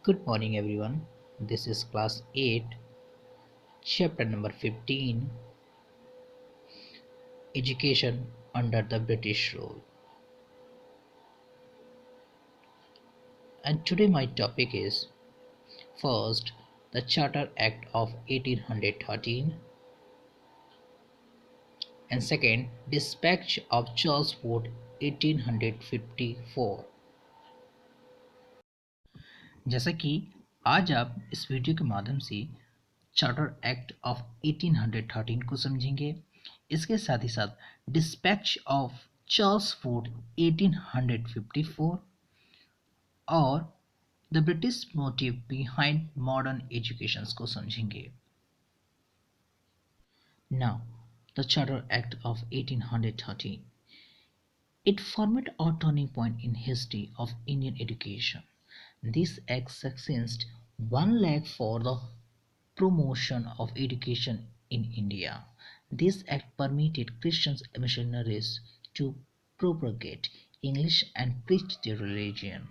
Good morning, everyone. This is class 8, chapter number 15, Education under the British Rule. And today, my topic is first, the Charter Act of 1813, and second, Dispatch of Charles Wood 1854. जैसा कि आज आप इस video के माध्यम से charter act of 1813 को समझेंगे। इसके साथ ही साथ डिस्पैच ऑफ चार्ल्स फूड 1854 और the British motive behind modern education को समझेंगे। Now the charter act of 1813 it formed a turning point in history of Indian education. This act sanctioned one lakh for the promotion of education in India. This act permitted Christian missionaries to propagate English and preach their religion.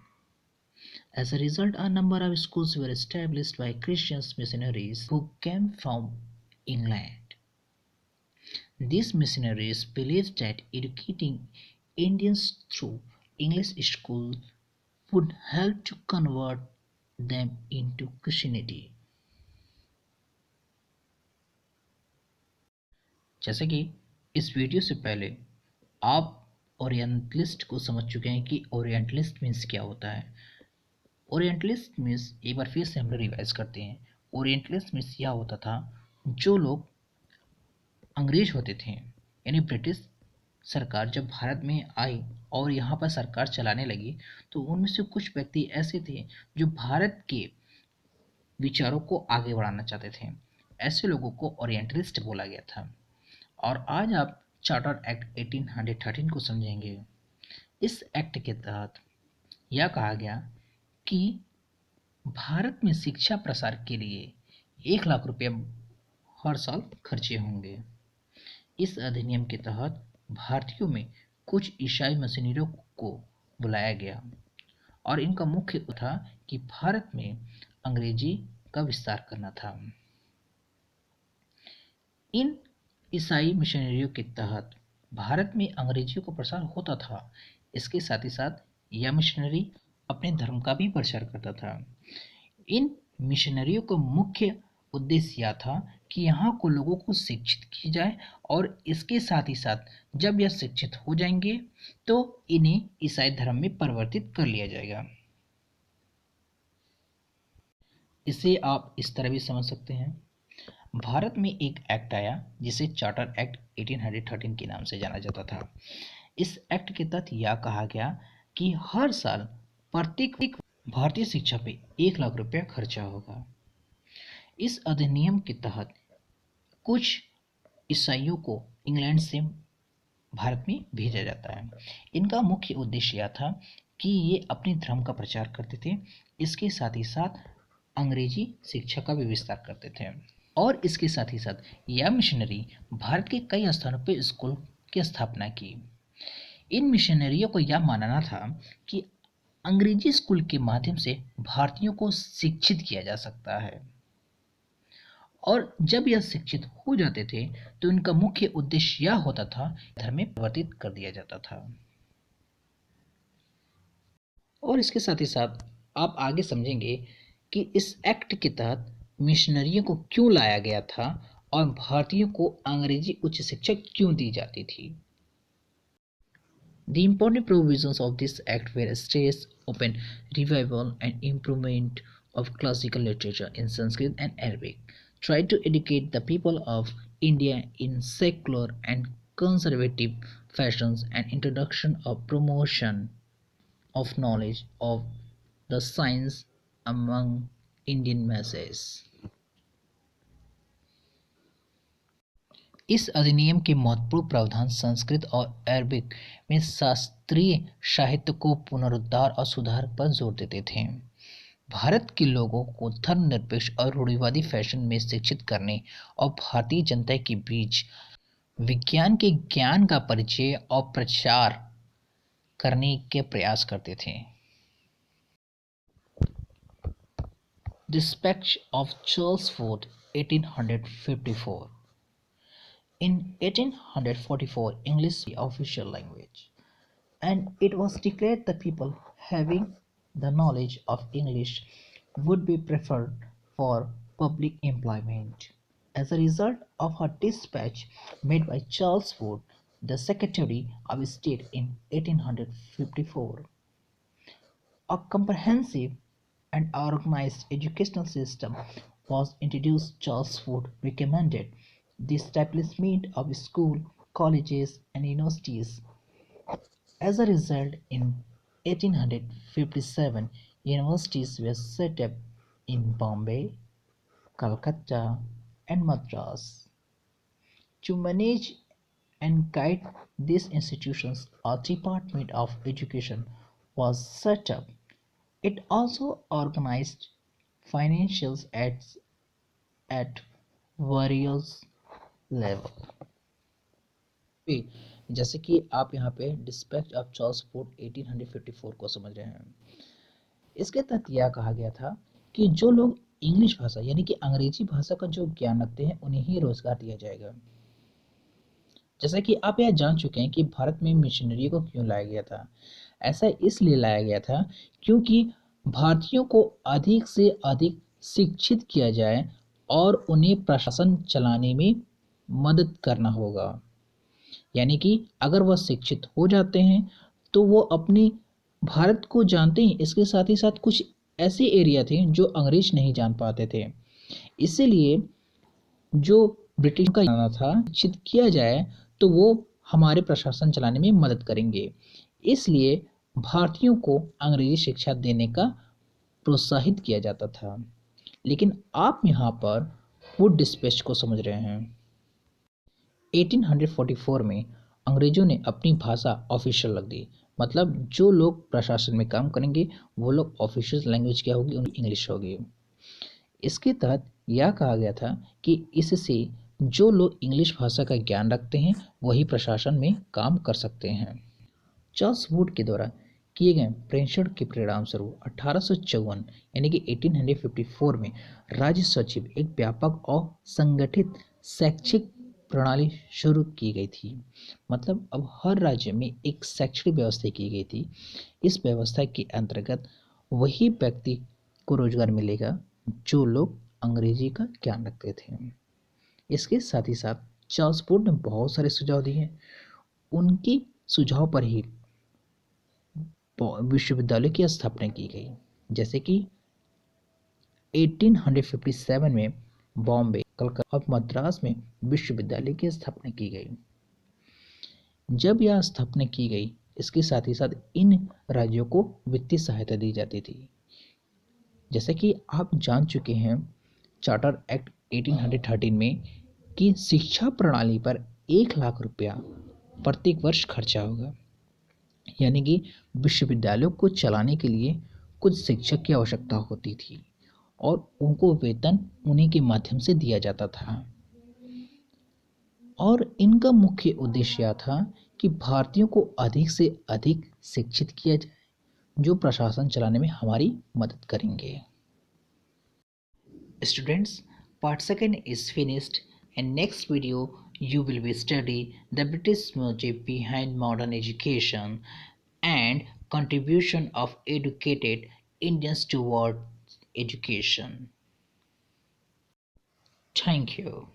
As a result, a number of schools were established by Christian missionaries who came from England. These missionaries believed that educating Indians through English schools would help to convert them into Christianity. जैसे कि इस video से पहले आप orientalist को समझ चुके हैं कि ओरिएंटलिस्ट मीन्स क्या होता है। ओरिएंटलिस्ट मीन्स एक बार फिर से हम लोग रिवाइज करते हैं। ओरिएंटलिस्ट मीन्स यह होता था जो लोग अंग्रेज होते थे, यानी ब्रिटिश सरकार जब भारत में आई और यहाँ पर सरकार चलाने लगी तो उनमें से कुछ व्यक्ति ऐसे थे जो भारत के विचारों को आगे बढ़ाना चाहते थे। ऐसे लोगों को ओरिएंटलिस्ट बोला गया था। और आज आप चार्टर एक्ट 1813 को समझेंगे। इस एक्ट के तहत यह कहा गया कि भारत में शिक्षा प्रसार के लिए 1 लाख रुपये हर साल खर्चे होंगे। इस अधिनियम के तहत भारतीयों में कुछ ईसाई मिशनरियों को बुलाया गया और इनका मुख्य था कि भारत में अंग्रेजी का विस्तार करना था। इन ईसाई मिशनरियों के तहत भारत में अंग्रेजियों का प्रसार होता था। इसके साथ ही साथ यह मिशनरी अपने धर्म का भी प्रचार करता था। इन मिशनरियों का मुख्य उद्देश्य यह था कि यहाँ को लोगों को शिक्षित किया जाए और इसके साथ ही साथ जब यह शिक्षित हो जाएंगे तो इन्हें ईसाई धर्म में परिवर्तित कर लिया जाएगा। इसे आप इस तरह भी समझ सकते हैं। भारत में एक एक्ट आया जिसे चार्टर एक्ट 1813 के नाम से जाना जाता था। इस एक्ट के तहत यह कहा गया कि हर साल प्रत्येक भारतीय शिक्षा पे 1 लाख रुपया खर्चा होगा। इस अधिनियम के तहत कुछ ईसाइयों को इंग्लैंड से भारत में भेजा जाता है। इनका मुख्य उद्देश्य यह था कि ये अपने धर्म का प्रचार करते थे, इसके साथ ही साथ अंग्रेजी शिक्षा का भी विस्तार करते थे। और इसके साथ ही साथ यह मिशनरी भारत के कई स्थानों पर स्कूल की स्थापना की। इन मिशनरियों को यह मानना था कि अंग्रेजी स्कूल के माध्यम से भारतीयों को शिक्षित किया जा सकता है और जब यह शिक्षित हो जाते थे तो इनका मुख्य उद्देश्य यह होता था धर्म में परिवर्तित कर दिया जाता था। और इसके साथ ही साथ आप आगे समझेंगे कि इस एक्ट के तहत मिशनरियों को क्यों लाया गया था और भारतीयों को अंग्रेजी उच्च शिक्षा क्यों दी जाती थी। The important provisions of this act were stress open revival and improvement of classical literature in Sanskrit and Arabic, tried to educate the people of India in secular and conservative fashions, and introduction of promotion of knowledge of the science among Indian masses. इस अधिनियम के महत्वपूर्ण प्रावधान संस्कृत और Arabic में शास्त्रीय साहित्य को पुनरुद्धार और सुधार पर जोर देते थे। भारत के लोगों को धर्मनिरपेक्ष और रूढ़िवादी फैशन में शिक्षित करने और भारतीय जनता के बीच विज्ञान के ज्ञान का परिचय और प्रचार करने के प्रयास करते थे। Dispatch of Chelmsford, 1854. In 1844, English was the official language, and it was declared the people having the knowledge of English would be preferred for public employment. As a result of a dispatch made by Charles Wood, the Secretary of State in 1854, a comprehensive and organized educational system was introduced. Charles Wood recommended the establishment of schools, colleges, and universities. As a result, in 1857, universities were set up in Bombay, Calcutta, and Madras. To manage and guide these institutions, a Department of Education was set up. It also organized financials at various level. जैसे कि आप यहाँ पे dispatch of Charles Ford 1854 को समझ रहे हैं। इसके तहत यह कहा गया था कि जो लोग इंग्लिश भाषा यानी कि अंग्रेजी भाषा का जो ज्ञान रखते हैं उन्हें ही रोजगार दिया जाएगा। जैसा कि आप यह जान चुके हैं कि भारत में मिशनरी को क्यों लाया गया था। ऐसा इसलिए लाया गया था क्योंकि भारतीयों को अधिक से अधिक शिक्षित किया जाए और उन्हें प्रशासन चलाने में मदद करना होगा। यानी कि अगर वह शिक्षित हो जाते हैं तो वो अपनी भारत को जानते हैं, इसके साथ ही साथ कुछ ऐसे एरिया थे जो अंग्रेज नहीं जान पाते थे। इसीलिए जो ब्रिटिश का जाना था शिक्षित किया जाए तो वो हमारे प्रशासन चलाने में मदद करेंगे। इसलिए भारतीयों को अंग्रेजी शिक्षा देने का प्रोत्साहित किया जाता था। लेकिन आप यहाँ पर वुड डिस्पैच को समझ रहे हैं। 1844 में अंग्रेजों ने अपनी भाषा ऑफिशियल रख दी। मतलब जो लोग प्रशासन में काम करेंगे वो लोग ऑफिशियल लैंग्वेज क्या होगी, उनकी इंग्लिश होगी। इसके तहत यह कहा गया था कि इससे जो लोग इंग्लिश भाषा का ज्ञान रखते हैं वही प्रशासन में काम कर सकते हैं। चार्ल्स वुड के द्वारा किए गए प्रेषण के परिणाम स्वरूप 1854 यानी कि 1854 में राज्य सचिव एक व्यापक और संगठित शैक्षिक प्रणाली शुरू की गई थी। मतलब अब हर राज्य में एक शैक्षणिक व्यवस्था की गई थी। इस व्यवस्था के अंतर्गत वही व्यक्ति को रोजगार मिलेगा जो लोग अंग्रेजी का ज्ञान रखते थे। इसके साथ ही साथ चार्ल्स वुड ने बहुत सारे सुझाव दिए। उनके सुझाव पर ही विश्वविद्यालय की स्थापना की गई। जैसे कि 1857 में बॉम्बे, कलकत्ता और मद्रास में विश्वविद्यालय की स्थापना की गई। जब यह स्थापना की गई, इसके साथ ही साथ इन राज्यों को वित्तीय सहायता दी जाती थी। जैसे कि आप जान चुके हैं चार्टर एक्ट 1813 में कि शिक्षा प्रणाली पर 1 लाख रुपया प्रत्येक वर्ष खर्चा होगा। यानी कि विश्वविद्यालयों को चलाने के लिए कुछ शिक्षक की आवश्यकता होती थी और उनको वेतन उन्हीं के माध्यम से दिया जाता था। और इनका मुख्य उद्देश्य यह था कि भारतीयों को अधिक से अधिक शिक्षित किया जाए जो प्रशासन चलाने में हमारी मदद करेंगे। Students, part 2 is finished. In next video, you will be study the British motive behind modern education and contribution of educated Indians toward education. Thank you.